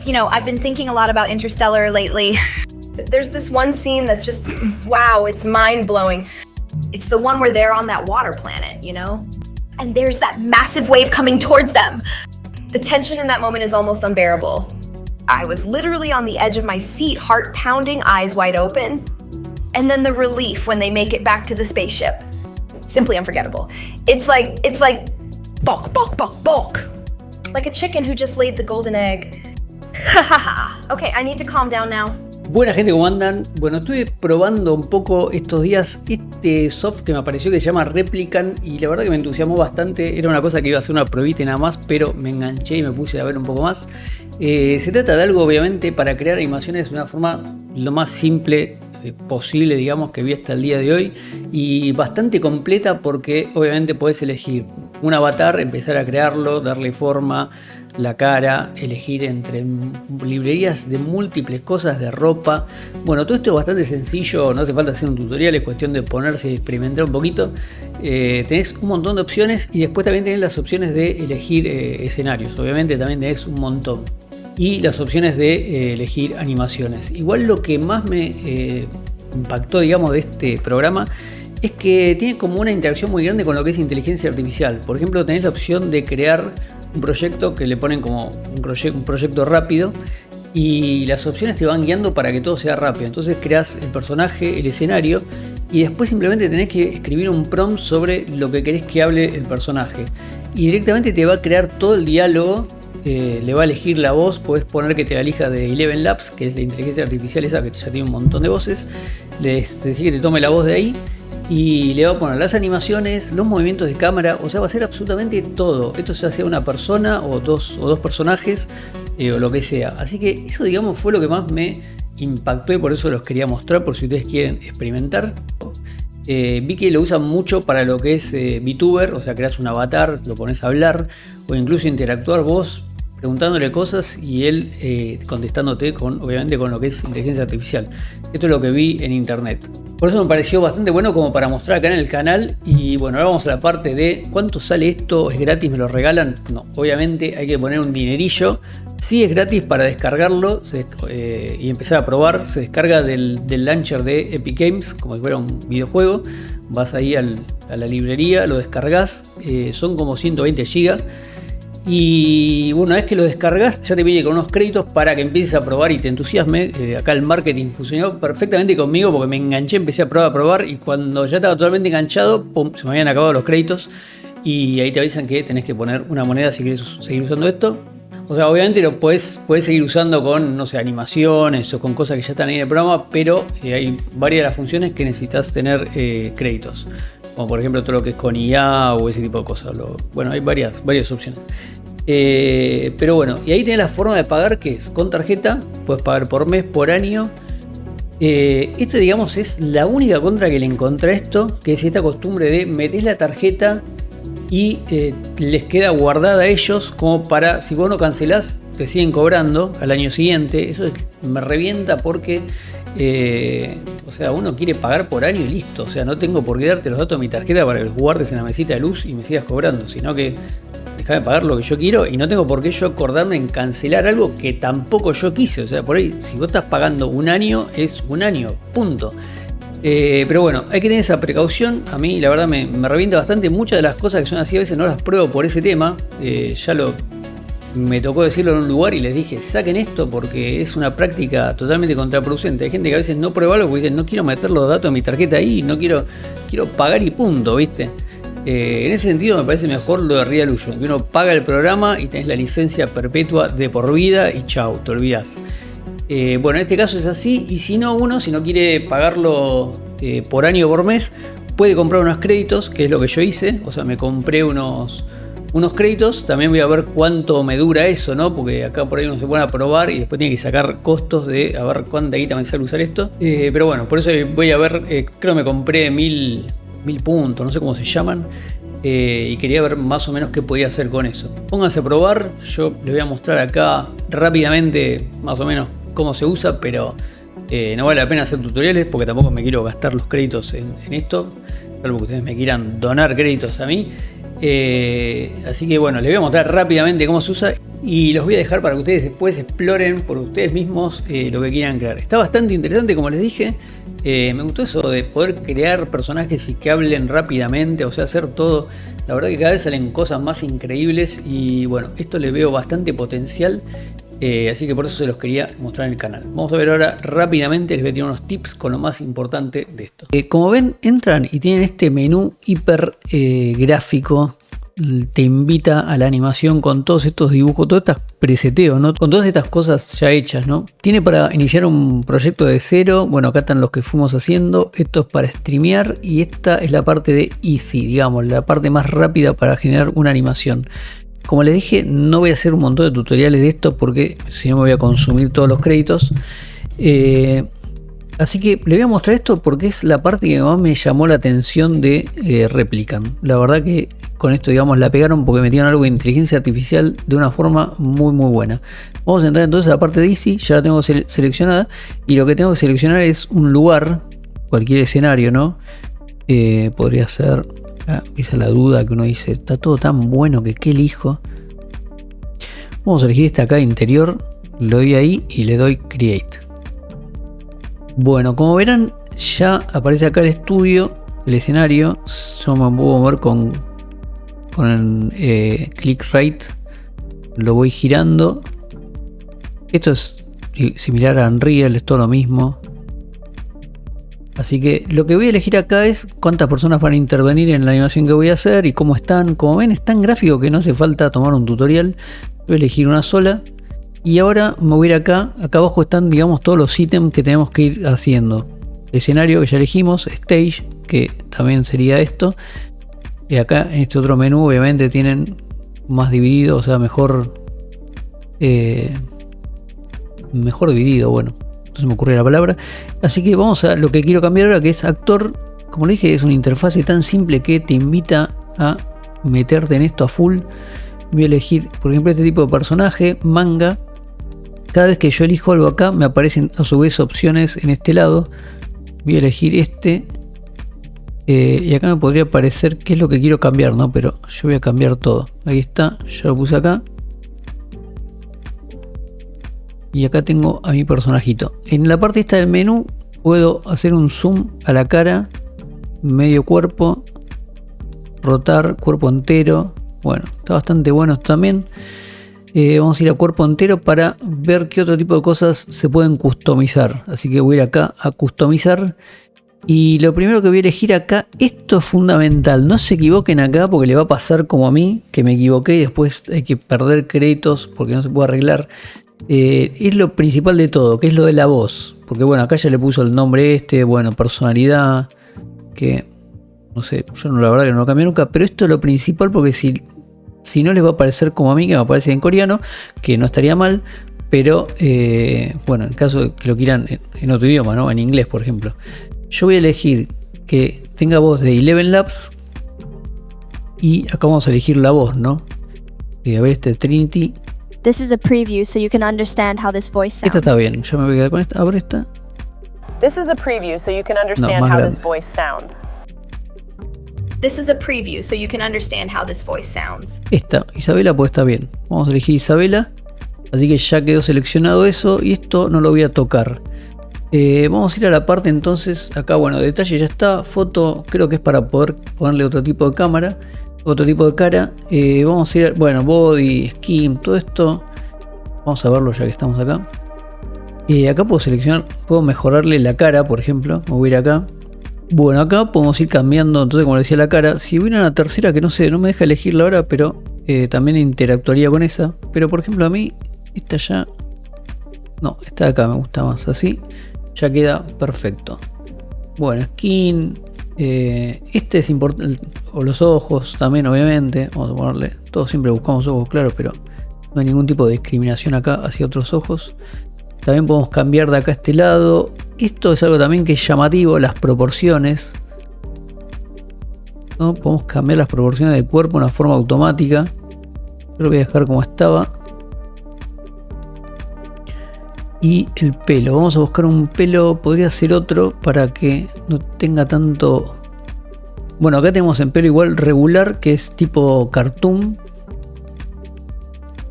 You know, I've been thinking a lot about Interstellar lately. There's this one scene that's just, wow, it's mind-blowing. It's the one where they're on that water planet, you know? And there's that massive wave coming towards them. The tension in that moment is almost unbearable. I was literally on the edge of my seat, heart pounding, eyes wide open. And then the relief when they make it back to the spaceship. Simply unforgettable. It's like, bulk, bulk, bulk, bulk. Like a chicken who just laid the golden egg. Okay, I need to calm down now. Buena gente, ¿cómo andan? Bueno, estuve probando un poco estos días este soft que me apareció que se llama Replicant y la verdad que me entusiasmó bastante. Era una cosa que iba a ser una pruebita nada más, pero me enganché y me puse a ver un poco más. Se trata de algo obviamente para crear animaciones de una forma lo más simple posible, digamos, que vi hasta el día de hoy, y bastante completa porque obviamente podés elegir un avatar, empezar a crearlo, darle forma, la cara, elegir entre librerías de múltiples cosas, de ropa. Bueno, todo esto es bastante sencillo, no hace falta hacer un tutorial, es cuestión de ponerse y experimentar un poquito. Tenés un montón de opciones y después también tenés las opciones de elegir escenarios, obviamente también tenés un montón. Y las opciones de elegir animaciones. Igual lo que más me impactó, digamos, de este programa es que tiene como una interacción muy grande con lo que es inteligencia artificial. Por ejemplo, tenés la opción de crear un proyecto que le ponen como un proyecto rápido y las opciones te van guiando para que todo sea rápido. Entonces creás el personaje, el escenario y después simplemente tenés que escribir un prompt sobre lo que querés que hable el personaje. Y directamente te va a crear todo el diálogo. Le va a elegir la voz, podés poner que te la elija de Eleven Labs, que es la inteligencia artificial esa que ya tiene un montón de voces. Le decís que te tome la voz de ahí y le va a poner las animaciones, los movimientos de cámara, o sea, va a hacer absolutamente todo. Esto ya sea una persona o dos personajes o lo que sea. Así que eso, digamos, fue lo que más me impactó y por eso los quería mostrar, por si ustedes quieren experimentar. Vi que lo usan mucho para lo que es VTuber, o sea, creas un avatar, lo pones a hablar o incluso interactuar vos preguntándole cosas y él contestándote obviamente con lo que es inteligencia artificial. Esto es lo que vi en internet. Por eso me pareció bastante bueno como para mostrar acá en el canal. Y bueno, ahora vamos a la parte de ¿cuánto sale esto? ¿Es gratis? ¿Me lo regalan? No, obviamente hay que poner un dinerillo. Sí, es gratis para descargarlo y empezar a probar. Se descarga del launcher de Epic Games como si fuera un videojuego. Vas ahí a la librería, lo descargas. Son como 120 GB. Y bueno, una vez que lo descargas ya te viene con unos créditos para que empieces a probar y te entusiasme. Acá el marketing funcionó perfectamente conmigo porque me enganché, empecé a probar y cuando ya estaba totalmente enganchado, pum, se me habían acabado los créditos y ahí te avisan que tenés que poner una moneda si querés seguir usando esto. O sea, obviamente lo podés seguir usando con, no sé, animaciones o con cosas que ya están ahí en el programa, pero hay varias de las funciones que necesitas tener créditos. Como por ejemplo todo lo que es con IA o ese tipo de cosas. Bueno, hay varias opciones. Pero bueno, y ahí tenés la forma de pagar, que es con tarjeta. Puedes pagar por mes, por año. Esto, digamos, es la única contra que le encontré a esto, que es esta costumbre de metés la tarjeta y les queda guardada a ellos como para, si vos no cancelás, te siguen cobrando al año siguiente. Eso me revienta porque o sea, uno quiere pagar por año y listo. O sea, no tengo por qué darte los datos de mi tarjeta para que los guardes en la mesita de luz y me sigas cobrando, sino que déjame pagar lo que yo quiero y no tengo por qué yo acordarme en cancelar algo que tampoco yo quise. O sea, por ahí, si vos estás pagando un año, es un año, punto. Pero bueno, hay que tener esa precaución. A mí la verdad me revienta bastante. Muchas de las cosas que son así a veces no las pruebo por ese tema. Me tocó decirlo en un lugar y les dije, saquen esto porque es una práctica totalmente contraproducente. Hay gente que a veces no prueba algo porque dicen, no quiero meter los datos de mi tarjeta ahí, no quiero pagar y punto, ¿viste? En ese sentido me parece mejor lo de Realusion, que uno paga el programa y tenés la licencia perpetua de por vida y chau, te olvidás. Bueno, en este caso es así, y si no quiere pagarlo por año o por mes, puede comprar unos créditos, que es lo que yo hice. O sea, me compré unos créditos. También voy a ver cuánto me dura eso, ¿no? Porque acá por ahí uno se pone a probar y después tiene que sacar costos de a ver cuánta guita me sale usar esto. Pero bueno, por eso voy a ver, creo que me compré 1000 puntos, no sé cómo se llaman. Y quería ver más o menos qué podía hacer con eso. Pónganse a probar, yo les voy a mostrar acá rápidamente más o menos cómo se usa, pero no vale la pena hacer tutoriales porque tampoco me quiero gastar los créditos en esto, salvo que ustedes me quieran donar créditos a mí. Así que bueno, les voy a mostrar rápidamente cómo se usa y los voy a dejar para que ustedes después exploren por ustedes mismos lo que quieran crear. Está bastante interesante, como les dije. Me gustó eso de poder crear personajes y que hablen rápidamente, o sea, hacer todo. La verdad que cada vez salen cosas más increíbles y bueno, esto le veo bastante potencial. Así que por eso se los quería mostrar en el canal. Vamos a ver ahora rápidamente, les voy a tirar unos tips con lo más importante de esto. Como ven, entran y tienen este menú hiper gráfico. Te invita a la animación con todos estos dibujos, todos estos preseteos, ¿no? Con todas estas cosas ya hechas, ¿no? Tiene para iniciar un proyecto de cero. Bueno, acá están los que fuimos haciendo. Esto es para streamear y esta es la parte de easy, digamos, la parte más rápida para generar una animación. Como les dije, no voy a hacer un montón de tutoriales de esto porque si no me voy a consumir todos los créditos. Así que les voy a mostrar esto porque es la parte que más me llamó la atención de Replicant. La verdad que con esto, digamos, la pegaron porque metieron algo de inteligencia artificial de una forma muy buena. Vamos a entrar entonces a la parte de Easy, ya la tengo seleccionada. Y lo que tengo que seleccionar es un lugar, cualquier escenario, ¿no? Podría ser... esa es la duda que uno dice, está todo tan bueno que qué elijo. Vamos a elegir este acá de interior, le doy ahí y le doy Create. Bueno, como verán, ya aparece acá el estudio, el escenario. Yo me puedo mover con click right, lo voy girando. Esto es similar a Unreal, es todo lo mismo. Así que lo que voy a elegir acá es cuántas personas van a intervenir en la animación que voy a hacer y cómo están. Como ven, es tan gráfico que no hace falta tomar un tutorial. Voy a elegir una sola. Y ahora me voy a ir acá. Acá abajo están, digamos, todos los ítems que tenemos que ir haciendo. Escenario que ya elegimos, Stage, que también sería esto. Y acá en este otro menú obviamente tienen más dividido, o sea, mejor dividido, bueno. No se me ocurre la palabra. Así que vamos a lo que quiero cambiar ahora, que es actor. Como le dije, es una interfase tan simple que te invita a meterte en esto a full. Voy a elegir, por ejemplo, este tipo de personaje, manga. Cada vez que yo elijo algo acá, me aparecen a su vez opciones en este lado. Voy a elegir este. Y acá me podría aparecer qué es lo que quiero cambiar, ¿no? Pero yo voy a cambiar todo. Ahí está, ya lo puse acá. Y acá tengo a mi personajito. En la parte esta del menú puedo hacer un zoom a la cara, medio cuerpo, rotar, cuerpo entero. Bueno, está bastante bueno esto también. Vamos a ir a cuerpo entero para ver qué otro tipo de cosas se pueden customizar. Así que voy a ir acá a customizar. Y lo primero que voy a elegir acá, esto es fundamental. No se equivoquen acá porque le va a pasar como a mí, que me equivoqué y después hay que perder créditos porque no se puede arreglar. Es lo principal de todo, que es lo de la voz. Porque bueno, acá ya le puso el nombre bueno, personalidad, que no sé, yo no, la verdad que no lo cambié nunca. Pero esto es lo principal porque si no les va a aparecer como a mí, que me aparece en coreano, que no estaría mal. Pero bueno, en caso de que lo quieran en otro idioma, ¿no? En inglés, por ejemplo. Yo voy a elegir que tenga voz de Eleven Labs. Y acá vamos a elegir la voz, ¿no? A ver, Trinity. This is a preview so you can understand how this voice sounds. Esta está bien, ya me voy a quedar con esta. Abre esta. This is a preview so you can understand más how grande. this voice sounds. This is a preview so you can understand how this voice sounds. Esta, Isabela, pues está bien. Vamos a elegir Isabela. Así que ya quedó seleccionado eso y esto no lo voy a tocar. Vamos a ir a la parte entonces. Acá, bueno, detalle ya está. Foto, creo que es para poder ponerle otro tipo de cámara. Otro tipo de cara. Vamos a ir, bueno, body, skin, todo esto. Vamos a verlo ya que estamos acá. Acá puedo seleccionar, puedo mejorarle la cara, por ejemplo. Me voy a ir acá. Bueno, acá podemos ir cambiando, entonces como les decía, la cara. Si hubiera una tercera que no sé, no me deja elegirla ahora, pero también interactuaría con esa. Pero por ejemplo a mí, esta ya... No, esta de acá me gusta más, así. Ya queda perfecto. Bueno, skin... este es importante, o los ojos también, obviamente. Vamos a ponerle, todos siempre buscamos ojos claros, pero no hay ningún tipo de discriminación acá hacia otros ojos. También podemos cambiar de acá a este lado. Esto es algo también que es llamativo, las proporciones, ¿no? Podemos cambiar las proporciones del cuerpo de una forma automática. Yo lo voy a dejar como estaba. Y el pelo, vamos a buscar un pelo, podría ser otro para que no tenga tanto Bueno, acá tenemos en pelo igual regular, que es tipo cartoon.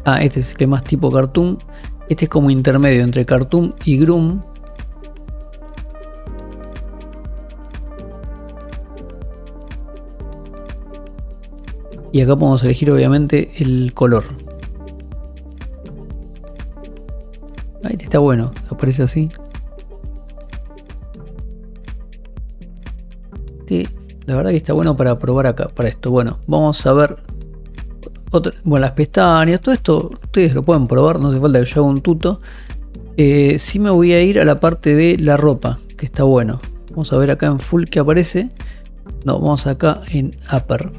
Ah, este es el que es más tipo cartoon. Este es como intermedio entre cartoon y groom. Y acá podemos elegir obviamente el color. Ah, este está bueno, aparece así. Este, la verdad que está bueno para probar acá, para esto. Bueno, vamos a ver bueno, las pestañas, todo esto ustedes lo pueden probar, no hace falta que yo haga un tuto. Sí me voy a ir a la parte de la ropa, que está bueno. Vamos a ver acá en full que aparece. No, vamos acá en upper.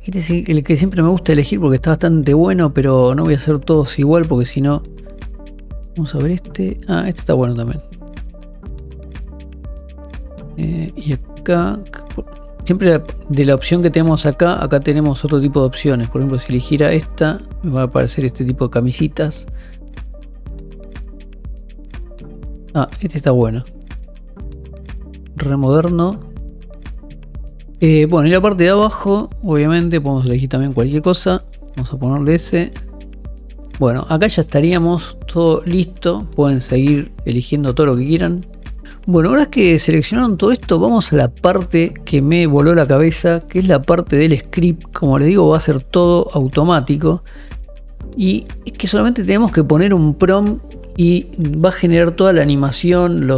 Este es el que siempre me gusta elegir porque está bastante bueno, pero no voy a hacer todos igual porque si no... Vamos a ver este. Ah, este está bueno también. Y acá... Siempre de la opción que tenemos acá, acá tenemos otro tipo de opciones. Por ejemplo, si eligiera esta, me va a aparecer este tipo de camisitas. Ah, este está bueno. Re moderno. Bueno, y la parte de abajo, obviamente, podemos elegir también cualquier cosa. Vamos a ponerle ese. Bueno, acá ya estaríamos todo listo. Pueden seguir eligiendo todo lo que quieran. Bueno, ahora que seleccionaron todo esto, vamos a la parte que me voló la cabeza, que es la parte del script. Como les digo, va a ser todo automático. Y es que solamente tenemos que poner un prompt y va a generar toda la animación,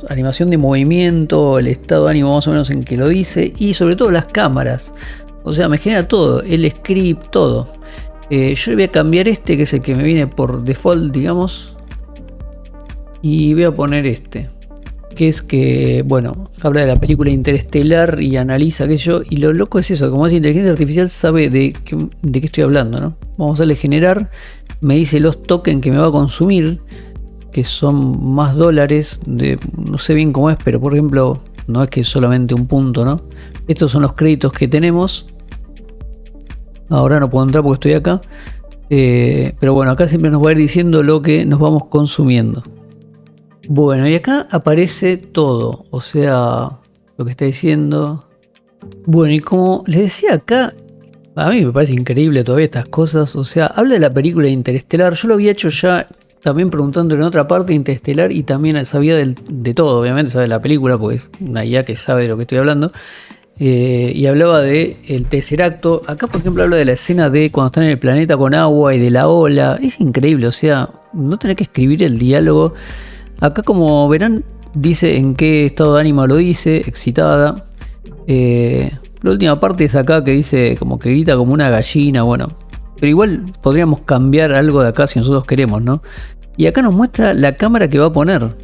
animación de movimiento, el estado de ánimo más o menos en que lo dice, y sobre todo las cámaras. O sea, me genera todo, el script, todo. Yo voy a cambiar este, que es el que me viene por default, digamos. Y voy a poner este, que es que, bueno, habla de la película Interestelar y analiza qué sé yo. Y lo loco es eso, como es inteligencia artificial, sabe de qué estoy hablando, ¿no? Vamos a darle generar. Me dice los tokens que me va a consumir, que son más dólares. No sé bien cómo es, pero por ejemplo, no es que es solamente un punto, ¿no? Estos son los créditos que tenemos. Ahora no puedo entrar porque estoy acá. Pero bueno, acá siempre nos va a ir diciendo lo que nos vamos consumiendo. Bueno, y acá aparece todo. O sea, lo que está diciendo. Bueno, y como les decía acá, a mí me parece increíble todavía estas cosas. O sea, habla de la película Interestelar. Yo lo había hecho ya también preguntándole en otra parte Interestelar y también sabía de todo. Obviamente sabe de la película porque es una IA que sabe de lo que estoy hablando. Y hablaba de el tercer acto. Acá por ejemplo habla de la escena de cuando están en el planeta con agua y de la ola. Es increíble, o sea, no tener que escribir el diálogo. Acá como verán dice en qué estado de ánimo lo dice, excitada. La última parte es acá que dice como que grita como una gallina, bueno. Pero igual podríamos cambiar algo de acá si nosotros queremos, ¿no? Y acá nos muestra la cámara que va a poner.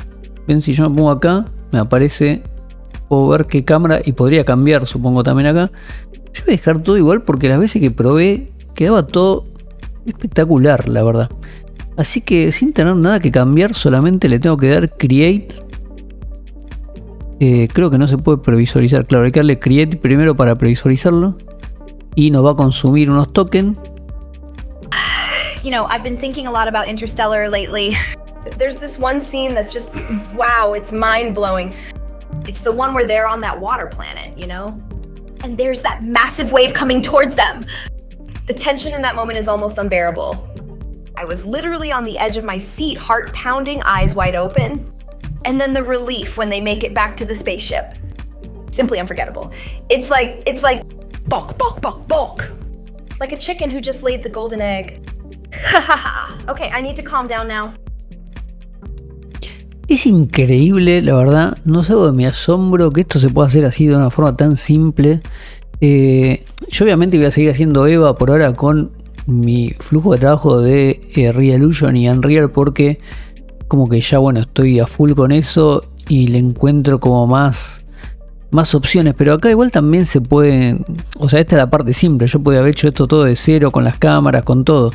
Ven, si yo me pongo acá, me aparece... Puedo ver qué cámara y podría cambiar, supongo también acá. Yo voy a dejar todo igual porque las veces que probé quedaba todo espectacular, la verdad. Así que sin tener nada que cambiar, solamente le tengo que dar Create. Creo que no se puede previsualizar, claro, hay que darle Create primero para previsualizarlo. Y nos va a consumir unos tokens. You know, I've been thinking a lot about Interstellar lately. There's this one scene that's just, wow, it's mind-blowing. It's the one where they're on that water planet, you know? And there's that massive wave coming towards them. The tension in that moment is almost unbearable. I was literally on the edge of my seat, heart pounding, eyes wide open. And then the relief when they make it back to the spaceship. Simply unforgettable. It's like, bulk, bulk, bulk, bulk. Like a chicken who just laid the golden egg. Okay, I need to calm down now. Es increíble, la verdad. No sé de mi asombro que esto se pueda hacer así de una forma tan simple. Yo obviamente voy a seguir haciendo Eva por ahora con mi flujo de trabajo de Reallusion y Unreal porque como que ya bueno estoy a full con eso y le encuentro como más opciones. Pero acá igual también se pueden, o sea, esta es la parte simple. Yo podría haber hecho esto todo de cero con las cámaras, con todo.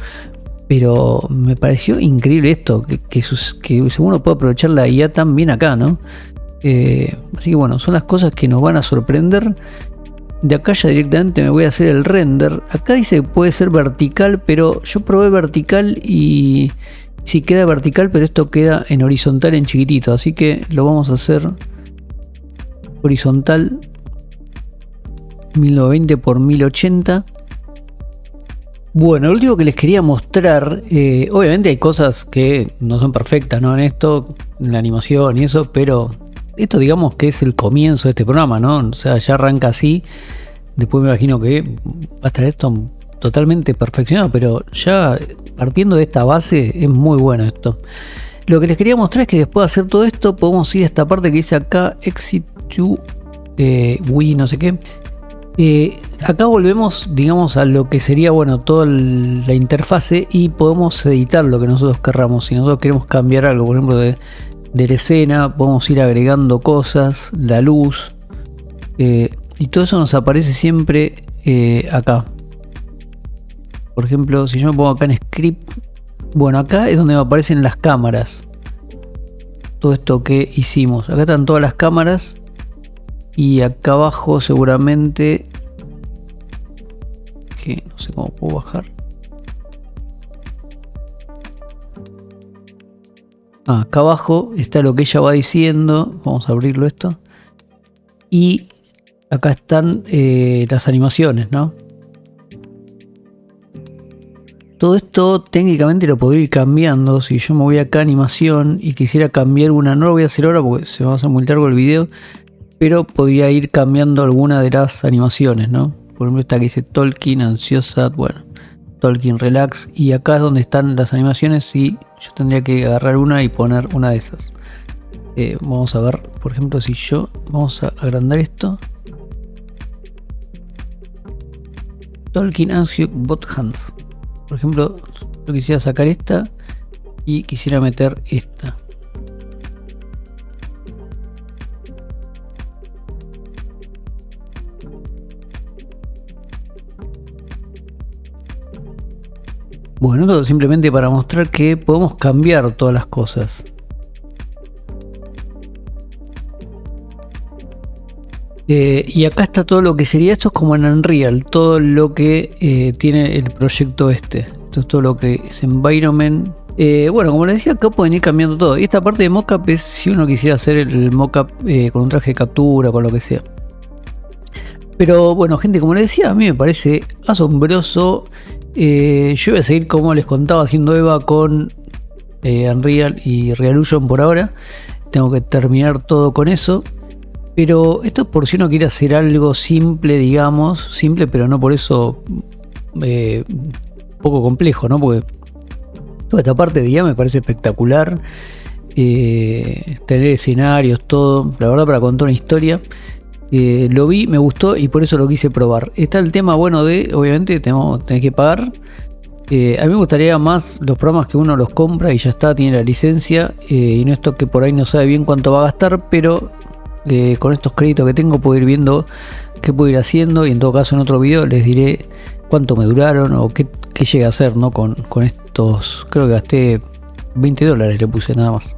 Pero me pareció increíble esto, que uno puede aprovechar la IA tan bien acá, ¿no? Así que bueno, son las cosas que nos van a sorprender. De acá ya directamente me voy a hacer el render. Acá dice que puede ser vertical, pero yo probé vertical y Sí, queda vertical, pero esto queda en horizontal en chiquitito. Así que lo vamos a hacer horizontal 1920 por 1080. Bueno, lo último que les quería mostrar, obviamente hay cosas que no son perfectas, ¿no? En esto, en la animación y eso, pero esto digamos que es el comienzo de este programa, ¿no? O sea, ya arranca así. Después me imagino que va a estar esto totalmente perfeccionado, pero ya partiendo de esta base es muy bueno esto. Lo que les quería mostrar es que después de hacer todo esto podemos ir a esta parte que dice acá Exit to Wii no sé qué. Acá volvemos digamos a lo que sería bueno toda la interfase y podemos editar lo que nosotros querramos. Si nosotros queremos cambiar algo, por ejemplo de la escena, podemos ir agregando cosas, la luz, y todo eso nos aparece siempre acá. Por ejemplo, si yo me pongo acá en script, bueno, acá es donde me aparecen las cámaras. Todo esto que hicimos. Acá están todas las cámaras. Y acá abajo seguramente... que no sé cómo puedo bajar. Acá abajo está lo que ella va diciendo. Vamos a abrirlo esto. Y acá están las animaciones, ¿no? Todo esto técnicamente lo podría ir cambiando. Si yo me voy acá a animación y quisiera cambiar una, no lo voy a hacer ahora porque se va a hacer muy largo el video, pero podría ir cambiando alguna de las animaciones, ¿no? Por ejemplo esta que dice Tolkien, ansiosa, bueno, Tolkien relax, y acá es donde están las animaciones y yo tendría que agarrar una y poner una de esas. Vamos a ver, por ejemplo, si yo, vamos a agrandar esto. Tolkien anxious bot hands. Por ejemplo, yo quisiera sacar esta y quisiera meter esta. Bueno, esto simplemente para mostrar que podemos cambiar todas las cosas. Y acá está todo lo que sería, esto es como en Unreal, todo lo que tiene el proyecto este. Esto es todo lo que es environment. Bueno, como les decía, acá pueden ir cambiando todo. Y esta parte de mockup es si uno quisiera hacer el mockup con un traje de captura, con lo que sea. Pero bueno, gente, como les decía, a mí me parece asombroso. Yo voy a seguir, como les contaba, haciendo Eva con Unreal y Realusion por ahora. Tengo que terminar todo con eso. Pero esto es por si uno quiere hacer algo simple, digamos. Simple, pero no por eso poco complejo, ¿no? Porque toda esta parte de IA me parece espectacular. Tener escenarios, todo. La verdad, para contar una historia. Lo vi, me gustó y por eso lo quise probar. Está el tema bueno de, obviamente, tenés que pagar. A mí me gustaría más los programas que uno los compra y ya está, tiene la licencia. Y no esto que por ahí no sabe bien cuánto va a gastar, pero con estos créditos que tengo puedo ir viendo qué puedo ir haciendo. Y en todo caso en otro video les diré cuánto me duraron o qué llegué a hacer, ¿no? Con estos, creo que gasté $20 le puse nada más.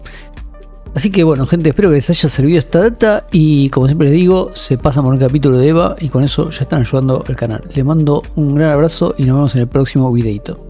Así que bueno, gente, espero que les haya servido esta data y como siempre les digo, se pasan por un capítulo de Eva y con eso ya están ayudando al canal. Les mando un gran abrazo y nos vemos en el próximo videito.